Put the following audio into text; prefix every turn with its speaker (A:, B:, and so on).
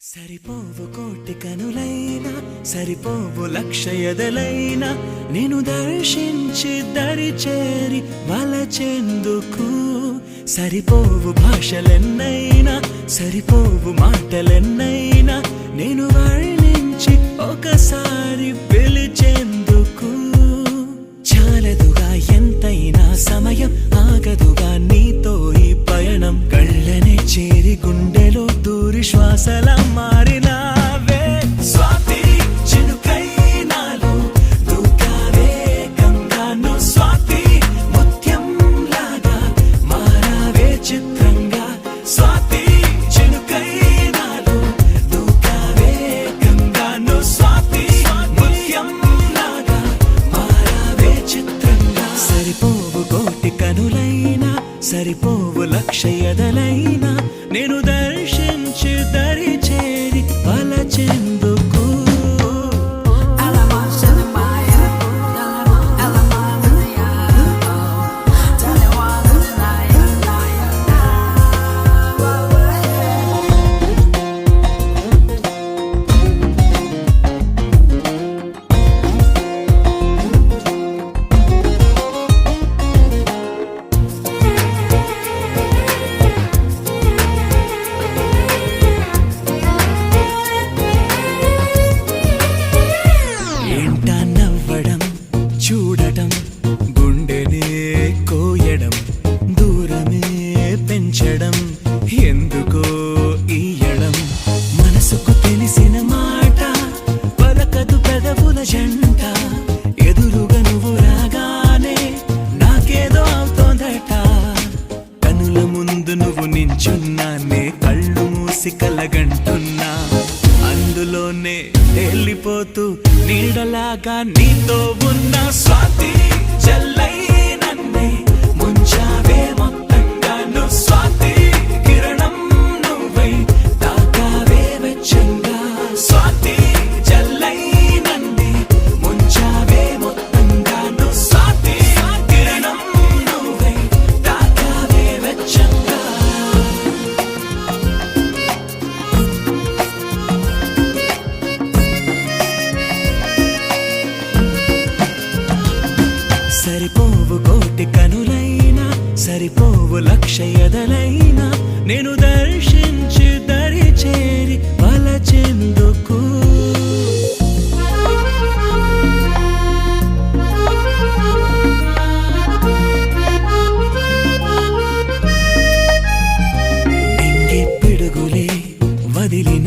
A: సరిపోవు కోటి కనులైనా సరిపోవు లక్ష ఎదలైనా నేను దర్శించి దరి చేరి వలచెందుకు సరిపోవు భాషలెన్నైనా సరిపోవు మాటలెన్నైనా నేను వర్ణించి ఒకసారి పిలిచెందుకు చాలదుగా ఎంతైనా సమయం ఆగదుగా నీతో ఈ పయనం కళ్ళనే చేరి గుండెలో దూరి శ్వాసలా మారినావే స్వాతి చినుకై నాలో దూకావే గంగాను స్వాతి ముత్యం లాగా మారావే చిత్రంగా స్వాతి చినుకై నాలో దూకావే గంగాను స్వాతి ముత్యం లాగా మారావే చిత్రంగా సరిపోవు కోటి కనులైనా సరిపోవు లక్ష ఎదలైనా నేను దర్శించి దరి చేరి వలచెందుకు చూడటం గుండెనే కోయడం దూరమే పెంచడం ఎందుకో ఈయడం మనసుకు తెలిసిన మాట పలకదు పెదవుల జంట ఎదురుగా నువ్వు రాగానే నాకేదో అవుతోందట కనుల ముందు నువ్వు నించున్నానే కళ్ళు మూసి కలగంటున్నా అందులోనే వెళ్ళిపోతూ నీడలాగా నీతో ఉన్న స్వాతి జల్లై నన్నే ముంచావే మొత్తంగా నువ్వు స్వాతి కిరణం నువ్వై తాకావే వెచ్చంగా స్వాతి జల్లై నన్నే ముంచావే మొత్తంగా నువ్వు స్వాతి కిరణం నువ్వై తాకావే వెచ్చంగా సరిపోవు కోటి కనులైనా సరిపోవు లక్ష ఎదలైనా నేను దర్శించి దరి చేరి వలచెందుకు నింగి పిడుగులే వదిలి